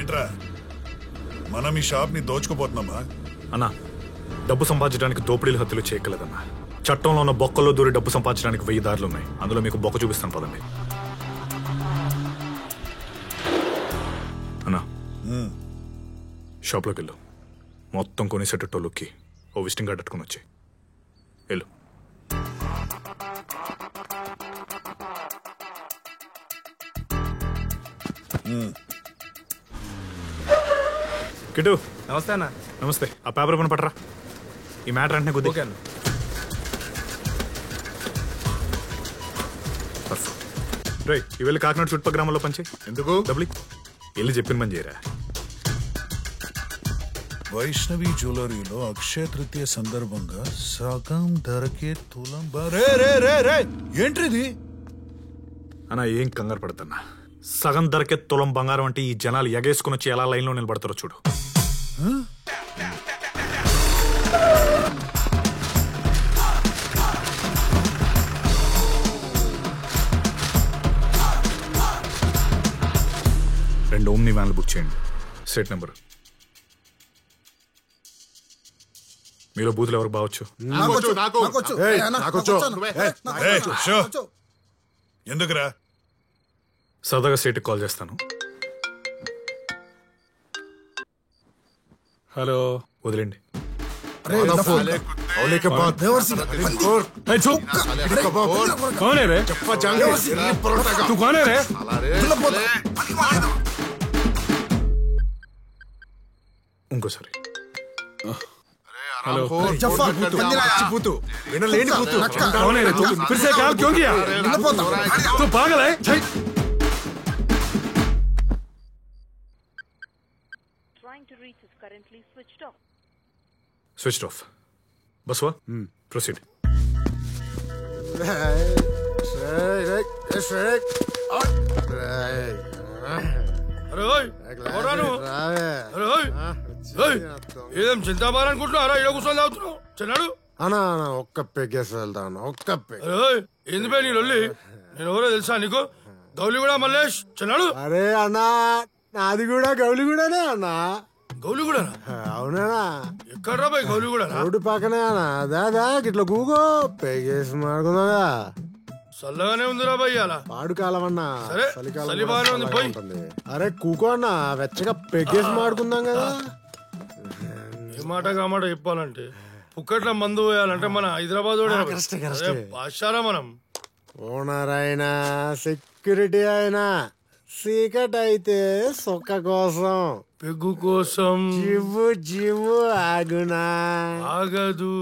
ఏంట్రా మనం ఈ షాప్ ని దోచుకుపోతున్నామా? అన్నా, డబ్బు సంపాదించడానికి దోపిడీలు హత్యలు చేయగలదన్నా. చట్టంలో ఉన్న బొక్కల్లో దూరి డబ్బు సంపాదించడానికి 1000 దారులు ఉన్నాయి. అందులో మీకు బొక్క చూపిస్తాను పదండి. అన్నా, షాప్లోకి వెళ్ళు. మొత్తం కొనేసేటోళ్ళకి ఓ విజిటింగ్ కార్డ్ అట్టుకుని వచ్చి వెళ్ళు. కిటు, నమస్తే అన్న. నమస్తే. ఆ పేపర్ కొని పట్టరా. ఈ మ్యాటర్ అంటే కొద్దిగా రైట్. ఈ వెళ్ళి కాకినాడ చుట్టుపక్కల గ్రామంలో పంచే. ఎందుకు? డబ్బులు వెళ్ళి చెప్పిన పని చేయరా. వైష్ణవి జ్యువెలరీలో అక్షయ తృతీయ సందర్భంగా సగం ధరకే తులం. ఏంటిది అన్నా, ఏం కంగారు పడతన్నా. సగం ధరకే తులం బంగారం అంటే ఈ జనాలు ఎగేసుకుని వచ్చి ఎలా లైన్లో నిలబడతారో చూడు. రెండు ఓమ్ని వ్యాన్లు బుక్ చేయండి. Set number. మీలో బూతులు ఎవరికి బావచ్చు? ఎందుకురా? సరదాగా సేట్కి కాల్ చేస్తాను. హలో, వదిలేండి. ఇంకోసారి. हेलो विनलेनी भूत कौन है रे तू? फिर से काम क्यों किया? तू पागल है? Trying to reach is currently switched off. Switched off. Baswa? Proceed. ఏం చింతాబారనుకుంటున్నారా? ఇక్కడ కూర్చొని తాగుతున్నావు. చిన్నాడు అన్నా ఒక్క పెగ్గేసి వెళ్తాను. ఒక్క ఎందుపై నీ లొల్లి? నేను ఎవరో తెలుసా నీకు? గౌలి కూడా మల్లేష్. చిన్నాడు. అరే అన్నా, నాది కూడా గౌలి కూడానే అన్నా. గౌలి కూడా? అవునా? ఎక్కడ్రా పోయి గౌలి కూడా? రోడ్డు పక్కనే అన్నా. దాదా ఇట్లా కూకో పెగ్గేసి మాడుకుందా. చల్లగానే ఉందిరా భయ్. అలా పాడు కాలం అన్నా. ఉంటుంది. అరే కూకో అన్నా, వెచ్చగా పెగ్గేసి మాడుకుందాం కదా. ఏ మాట కామాట చెప్పాలంటే పుక్కట్ల మందు పోయాలంటే మన హైదరాబాద్ భాషారా. మనం ఓనర్ అయినా సెక్యూరిటీ అయినా సీకట్ అయితే సొక్క కోసం పెగ్గు కోసం జివ్వు జివ్వు ఆగునా ఆగదు.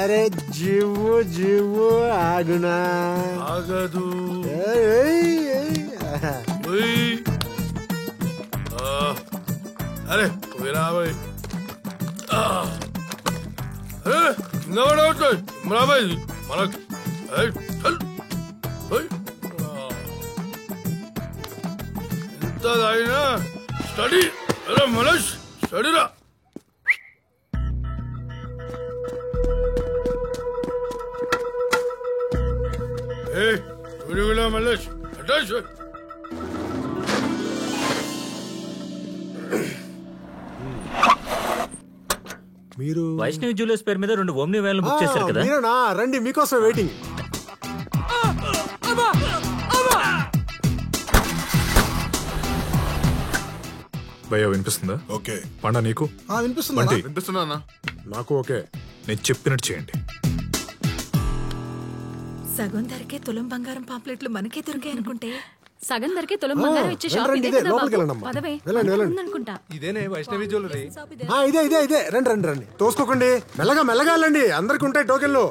అరే జివ్వు జివ్వు ఆగునా ఆగదు. అరే విరాబాయ్, అరే కింద మరాబాయ్ మనకు ఎంత తాగినా స్టడీ. అరే మనోజ్ స్టడీరా. విడివిడా మల్లేష్ అటాచ్. మీరు వైష్ణవి జ్యువెలర్స్ పేరు మీద 2 ఓమ్ని వ్యాన్లు బుక్ చేశారు కదా? మీరేనా? రండి, మీకోసం వెయిటింగ్. భయ్యా వినిపిస్తుందా? ఓకే. పండా నీకు వినిపిస్తున్నా? నాకు ఓకే. నేను చెప్పినట్టు చేయండి. సగం ధరకే తులం బంగారం పాంప్లెట్లు మనకే దొరికాయి అనుకుంటే సగం ధరకే తులం బంగారం ఇచ్చే షాప్ ఇదే కదా బాబు. పదవే ఉందనుకుంటా. ఇదేనే వైష్ణవి జ్యువెలరీ. ఇదే రండి రండి రండి. తోసుకోకండి, మెల్లగా మెల్లగా వెళ్ళండి. అందరికి ఉంటాయి టోకెన్లు.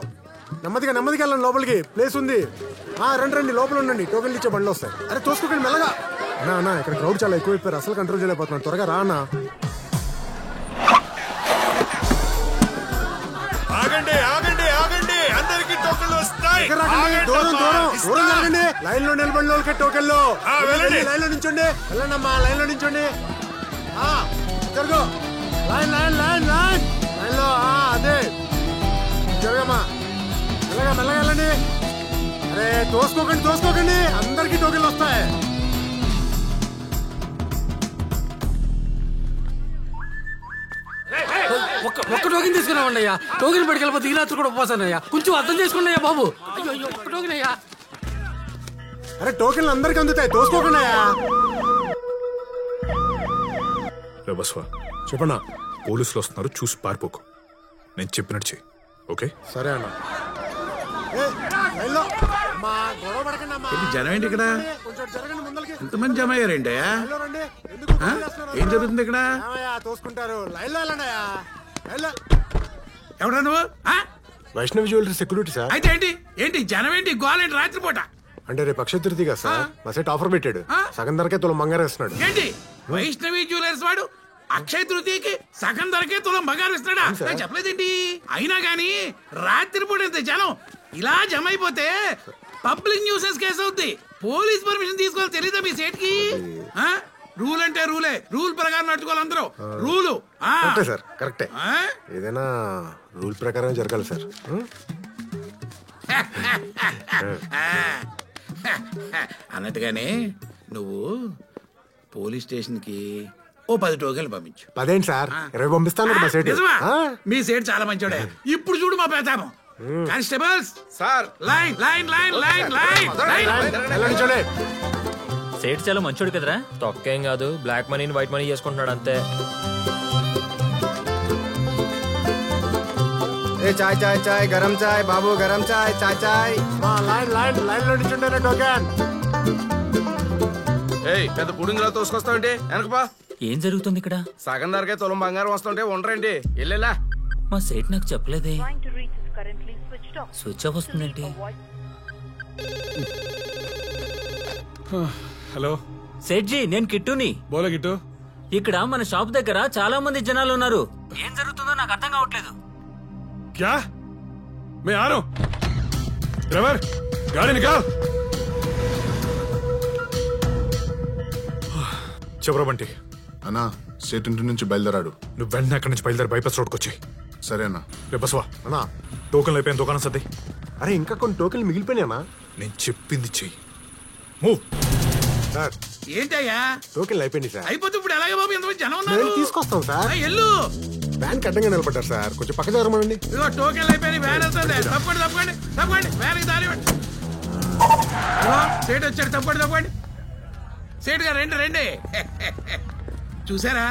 నెమ్మదిగా నెమ్మదిగా వెళ్ళండి, లోపలికి ప్లేస్ ఉంది. రండి రండి, లోపల ఉండండి. టోకెన్లు ఇచ్చే బండ్లు వస్తాయి. అరే తోసుకోకండి మెల్లగా. అన్నా ఇక్కడ క్రౌడ్ చాలా ఎక్కువైపోయారు, అసలు కంట్రోల్ చేయలేకపోతున్నాను. త్వరగా రా అన్నా. ఆగండి ఆగండి ఆగండి, అందరికి టోకెన్లు వస్తాయి. దూరం దూరం దూరం జరగండి. లైన్ లో నిలబడిన వాళ్ళకి టోకెన్లు. లైన్ లో నించోండి, వెళ్ళండి అమ్మా, లైన్ లో నించోండి. జరుగు, line line line line line లో. అదే జరగమ్మా, మెల్లగా మెల్లగా వెళ్ళండి. అరే తోసుకోకండి తోసుకోకండి, అందరికి టోకెన్లు వస్తాయి. ఒక్క టోకెన్ తీసుకున్నామండి అయ్యా. టోకెన్ పట్టుకెళ్ళిపోతే ఈ రాత్రి కూడా ఉపవాసానయ్యా. కొంచెం అర్థం చేసుకోండి అయ్యా బాబు. అయ్యో ఒక్క టోకెన్ అయ్యా. అరే టోకెన్లు అందరికి అందుతాయి, తోసుకోకుండా. రే బస్వా, చెప్పన్నా. పోలీసులు వస్తున్నారు, చూసి పారిపోకు. నేను చెప్పినట్టు చెయ్యి, ఓకే? సరే అన్న. జనం ఏంటి ఇక్కడ? కొంచెం జరగండి ముందరికి. ఎంతమంది జమ అయ్యారండి? లైన్లో రండి. ఎందుకు ఏం జరుగుతుంది ఇక్కడ? తోసుకుంటారు. లైన్లో వెళ్ళండియా. ఎవడా నువ్వు? Vaishnavi jewellery security sir. అయితే ఏంటి ఏంటి జనం ఏంటి? గోలేంటి రాత్రిపూట? అంటే రేపు అక్షయ తృతీయ కదా సార్, మా సెట్ ఆఫర్ పెట్టాడు. సగం ధరకే తులం బంగారం ఇస్తున్నాడు. ఏంటి వైష్ణవి జ్యువెలర్స్ వాడు అక్షయ తృతీయకి సగం ధరకే తులం బంగారం ఇస్తున్నాడా? నాకు చెప్పలేదేంటి? అయినా గానీ రాత్రిపూట ఇంత జనం ఇలా జమ అయిపోతే పబ్లిక్ న్యూసెన్స్ కేసు అవుద్ది. పోలీస్ పర్మిషన్ తీసుకోవాలి, తెలీదా మీ సేట్ కి? రూల్ అంటే రూలే, రూల్ ప్రకారం నడుచుకోవాలి అందరూ. రూలు కరెక్టే సార్, కరెక్టే. ఏదైనా రూల్ ప్రకారం జరగాలి సార్. అన్నట్టుగానే నువ్వు పోలీస్ స్టేషన్ కి ఓ 10 టోకెన్లు పంపించు. 10 ఏంటి సార్, 20 పంపిస్తాను మా సేట్. నిజమా? మీ సేట్ చాలా మంచోడే. ఇప్పుడు చూడు మా పేతాము. Constables sir, line line line line line. సేట్ చాలా మంచోడు కదరా. తొక్కేం కాదు, బ్లాక్ మనీని వైట్ మనీ చేసుకుంటున్నాడు అంతే. చాయ్ చాయ్ చాయ్, గరం చాయ్ బాబు, గరం చాయ్, చాయ్ చాయ్. లైన్ లో నిల్చుండే టోకెన్. పెద్ద పుడింగిలా తోసుకొస్తావంటే వెనకపా. ఏం జరుగుతుంది ఇక్కడ? సగం ధరకే తులం బంగారం వస్తుంటే ఉండరండి. వెళ్ళేలా. మా సేట్ నాకు చెప్పలేదే. Trying to reach is currently switched off. Switch off వస్తుందేంటి? హలో సేట్జీ, నేను కిట్టుని. బోలో కిట్టు. ఇక్కడ మన షాప్ దగ్గర చాలా మంది జనాలు ఉన్నారు. ఏం జరుగుతుందో నాకు అర్థం కావట్లేదు. क्या? मैं आ रहा हूं. ड्राइवर, गाड़ी निकाल. చెప్పరా బంటి. అన్నా స్టేట్ ఇంటి నుంచి బయలుదేరాడు. నువ్వు వెంటనే అక్కడి నుంచి బయలుదేరి బైపాస్ రోడ్కి వచ్చాయి. సరే అన్నా. రే బస్వా, అన్నా టోకెన్లు అయిపోయిన దుకాణం సర్ది. అరే ఇంకా కొన్ని టోకెన్లు మిగిలిపోయినా. నేను చెప్పింది చెయ్యి. మూవ్. సార్ ఏంటయ్యా? టోకెన్లు అయిపోయింది సార్. అయిపోతే ఇప్పుడు ఎలాగే బాబు, ఎంతమంది జనం ఉన్నారు? తీసుకొస్తాం సార్. ఎల్లు వ్యాన్ కట్టంగా నిలబడ్డారు సార్, కొంచెం పక్క జరగమండి. ఇదిగో టోకెన్లు అయిపోయి వ్యాన్ వస్తుంది. తప్పండి తప్పండి తప్పండి, వ్యాన్ దారి సేట్ వచ్చాడు. తప్పండి తప్పండి. సేట్ గారు రండి రండి. చూసారా,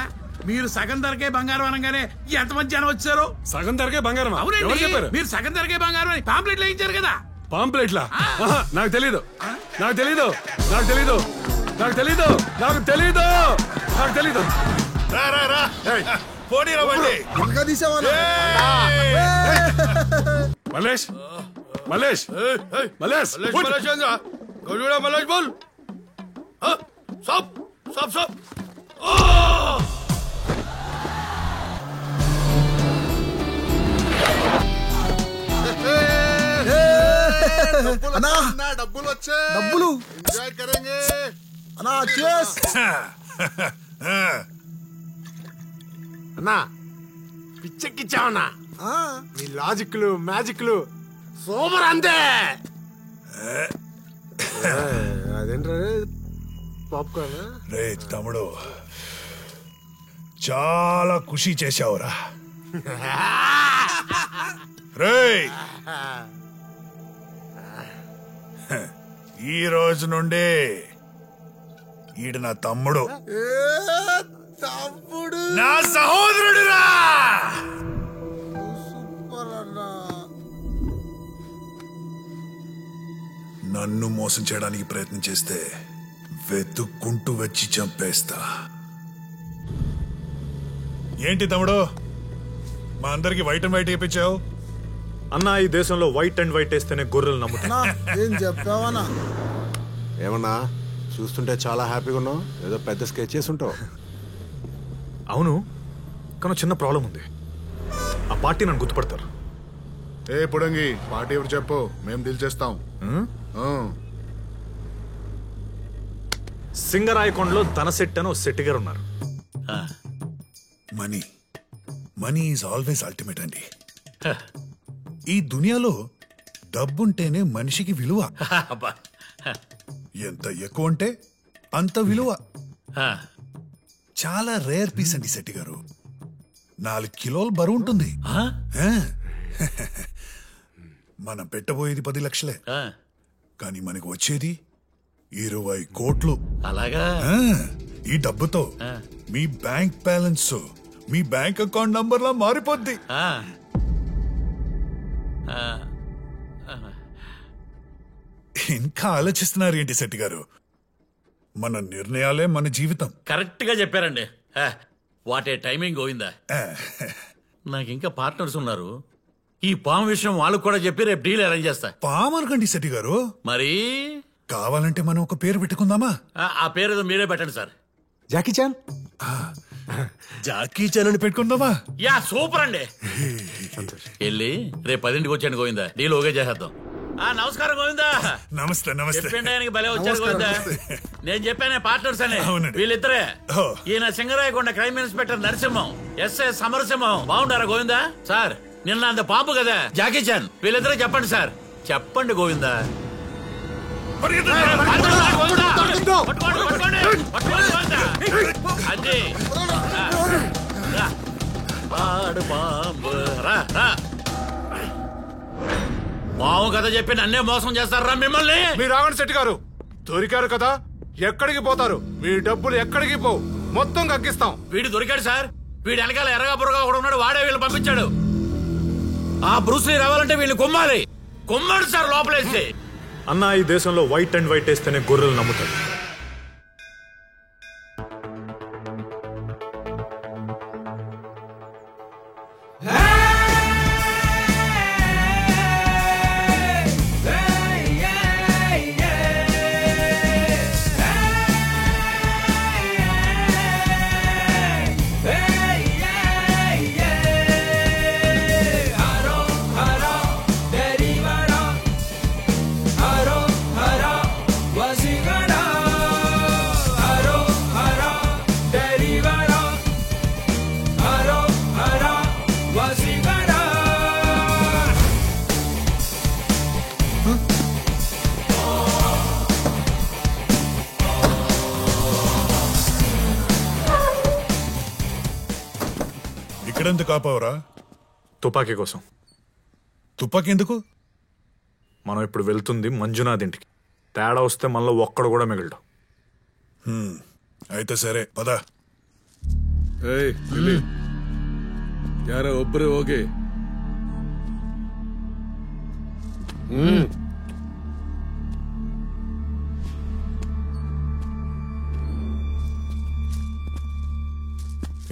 మీరు సగం ధరకే బంగారం అనగానే ఎంతమంది జనం వచ్చారు? సగం ధరకే బంగారం? అవునండి, మీరు సగం ధరకే బంగారం అని పాంప్లెట్లు వేయించారు కదా. పాంప్లెట్లా? నాకు తెలీదు, నాకు తెలీదు, నాకు తెలీదు, నాకు తెలీదు, నాకు తెలీదు, నాకు తెలీదు. రా రా రా, పోనీ రవ్వండి. మల్లేష్, మల్లేష్, మల్లేష్, మల్లేష్ బోల్. సాప్ సాప్ సాప్. డబ్బులు వచ్చాయి. డబ్బులు ఎంజాయ్ కరేంగే అన్నా. cheers. అన్నా పిచ్చెక్కిచ్చావన్నా. మీ లాజిక్లు మ్యాజిక్లు సూపర్ అంతే. అదేంట్రా పాప్కార్న్? రే తమ్ముడు, చాలా ఖుషి చేశావురా. రే ఈ రోజు నుండి ఈడు నా తమ్ముడు, నా సహోదరుడురా. నన్ను మోసం చేయడానికి ప్రయత్నం చేస్తే వెతుక్కుంటూ వచ్చి చంపేస్తా. ఏంటి తమ్ముడు, మా అందరికి వైట్ అండ్ వైట్ వేయించావు? అన్నా, ఈ దేశంలో వైట్ అండ్ వైట్ వేస్తేనే గొర్రెలు నమ్ముతా. ఏం చెప్పావన్నా? ఏమన్నా చూస్తుంటే చాలా హ్యాపీగా ఉన్నావు, ఏదో పెద్ద స్కెచ్ చేసి ఉంటావు. అవును, కానీ చిన్న ప్రాబ్లం ఉంది. ఆ పార్టీ నన్ను గుర్తుపడతారు. ఏ పుడంగి, పార్టీ ఎవరు చెప్పు, మేము డీల్ చేస్తాం. సింగరాయకొండలో తన సెట్ అని ఓ సెట్ గారు ఉన్నారు. Money money is always ultimate అండి. ఈ దునియాలో డబ్బుంటేనే మనిషికి విలువ. ఎంత ఎక్కువ ఉంటే అంత విలువ. చాలా రేర్ పీస్ అండి శెట్టి గారు. 4 కిలోలు బరువు ఉంటుంది. మనం పెట్టబోయేది 10 లక్షలే, కానీ మనకు వచ్చేది 20 కోట్లు. అలాగా? ఈ డబ్బుతో మీ బ్యాంక్ బ్యాలెన్స్ మీ బ్యాంక్ అకౌంట్ నంబర్ లా మారిపోద్ది. ఇంకా ఆలోచిస్తున్నారు ఏంటి శెట్టి గారు? మన నిర్ణయాలే మన జీవితం. కరెక్ట్ గా చెప్పారండి. వాటే టైమింగ్ గోయిందా. నాకు ఇంకా పార్ట్నర్స్ ఉన్నారు. ఈ పాము విషయం వాళ్ళకు కూడా చెప్పి రేపు డీల్ అరేంజ్ చేస్తా. పాము అనకండి శెట్టి గారు. మరి కావాలంటే మనం ఒక పేరు పెట్టుకుందామా? ఆ పేరు ఏదో మీరే పెట్టండి sir. Jackie Chan. Jackie Chan అని పెట్టుకుందామా? యా సూపర్ అండి. వెళ్ళి రేపు 10ంటికి వచ్చాను గోవిందా, డీల్ ఓకే చేసేద్దాం. నమస్కారం గోవిందా. నమస్తే నమస్తే. చెప్పండి భలే వచ్చారు గోవిందా. నేను చెప్పానే పార్ట్నర్స్ అని, వీళ్ళిద్దరే. ఈయన Singarayakonda crime inspector Narasimham, SI Samarasimham. బాగుంటారా గోవిందా? సార్ నిన్న అంత పాపు కదా జాకీ చాన్. వీళ్ళిద్దరే చెప్పండి సార్. చెప్పండి గోవిందా. అది పాము కథ చెప్పి నన్నే మోసం చేస్తారా మిమ్మల్ని? మీరు రావండి శెట్టి గారు, దొరికారు కదా, ఎక్కడికి పోతారు? మీ డబ్బులు ఎక్కడికి పోవు, మొత్తం కక్కిస్తాం. వీడు దొరికాడు సార్. వీడు వెనకాల ఎర్రగా బుర్రగా కూడా ఉన్నాడు. వాడే వీళ్ళు పంపించాడు. ఆ బ్రూస్లీ రావాలంటే వీళ్ళు కొమ్మాలి. కొమ్మాడు సార్ లోపలేసి. అన్నా, ఈ దేశంలో వైట్ అండ్ వైట్ వేస్తేనే గొర్రెలు నమ్ముతారు. ఇక్కడెందుకు ఆపావురా? తుపాకీ కోసం. తుపాకీ ఎందుకు? మనం ఇప్పుడు వెళ్తుంది మంజునాథ్ ఇంటికి. తేడా వస్తే మనలో ఒక్కడు కూడా మిగలడు. అయితే సరే పద. ಯಾರೋ ಒಬ್ಬರೇ ಹೋಗಿ.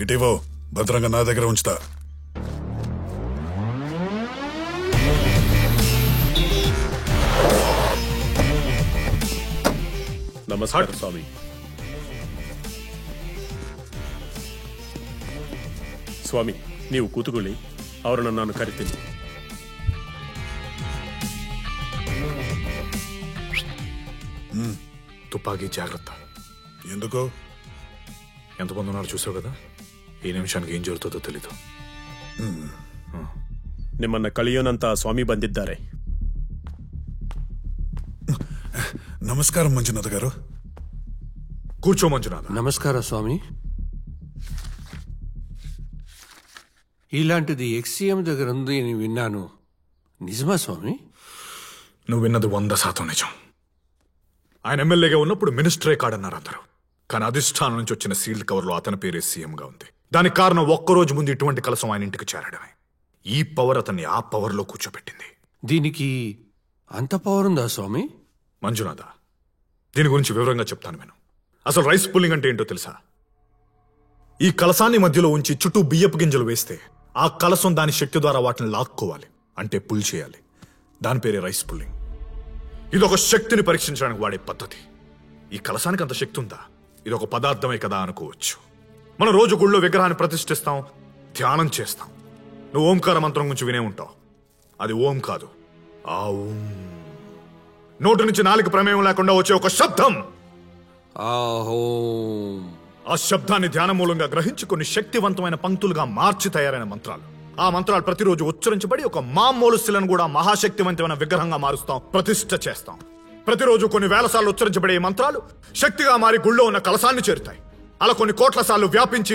ఇటీవో భద్రంగా నా దగ్గర ఉంచుతా. ನಮಸ್ಕಾರ ಸ್ವಾಮಿ. ಸ್ವಾಮಿ, ನೀವು ಕೂತುಕೊಳ್ಳಿ, ಅವರನ್ನು ನಾನು ಕರಿತೀನಿ. తుపాకీ జాగ్రత్త. ఎందుకు? ఎంతమంది ఉన్నారు చూసావు కదా. ఈ నిమిషానికి ఏం జరుగుతుందో తెలీదు. ನಿಮ್ಮನ್ನ ಕಳಿಯೋನಂತ ಸ್ವಾಮಿ ಬಂದಿದ್ದಾರೆ. నమస్కారం మంజునాథ్ గారు. కూర్చో మంజునాథ్. నమస్కార స్వామి. ఇలాంటిది ఎక్స్సీఎం దగ్గర ఉంది అని విన్నాను. నిజమా స్వామి? నువ్వు విన్నది 100% నిజం. ఆయన ఎమ్మెల్యేగా ఉన్నప్పుడు మినిస్టరే కాడన్నారు అందరూ. కానీ అధిష్టానం నుంచి వచ్చిన సీల్డ్ కవర్లో అతని పేరే సీఎంగా ఉంది. దానికి కారణం ఒక్కరోజు ముందు ఇటువంటి కలసం ఆయన ఇంటికి చేరడమే. ఈ పవర్ అతన్ని ఆ పవర్లో కూర్చోబెట్టింది. దీనికి అంత పవర్ ఉందా స్వామి? మంజునాథ, దీని గురించి వివరంగా చెప్తాను నేను. అసలు రైస్ పుల్లింగ్ అంటే ఏంటో తెలుసా? ఈ కలసాన్ని మధ్యలో ఉంచి చుట్టూ బియ్యపు గింజలు వేస్తే ఆ కలసం దాని శక్తి ద్వారా వాటిని లాక్కోవాలి, అంటే పుల్ చేయాలి. దాని పేరే రైస్ పుల్లింగ్. ఇది ఒక శక్తిని పరీక్షించడానికి వాడే పద్ధతి. ఈ కలసానికి అంత శక్తి ఉందా? ఇది ఒక పదార్థమే కదా అనుకోవచ్చు. మనం రోజు గుళ్ళో విగ్రహాన్ని ప్రతిష్ఠిస్తాం, ధ్యానం చేస్తాం. నువ్వు ఓంకార మంత్రం గురించి వినే ఉంటావు. అది ఓం కాదు, ఆ ఓం. నోటి నుంచి నాలుగు ప్రమేయం లేకుండా వచ్చే ఒక శబ్దం. ఆ శబ్దాన్ని ధ్యాన మూలంగా గ్రహించి కొన్ని శక్తివంతమైన పంక్తులుగా మార్చి తయారైన మంత్రాలు. ఆ మంత్రాలు ప్రతిరోజు ఉచ్చరించబడి ఒక మామూలు శిలను కూడా మహాశక్తివంతమైన విగ్రహంగా మారుస్తాం, ప్రతిష్ఠ చేస్తాం. ప్రతిరోజు కొన్ని వేల సార్లు ఉచ్చరించబడే ఈ మంత్రాలు శక్తిగా మారి గుళ్ళో ఉన్న కలసాన్ని చేరుతాయి. అలా కొన్ని కోట్ల సార్లు వ్యాపించి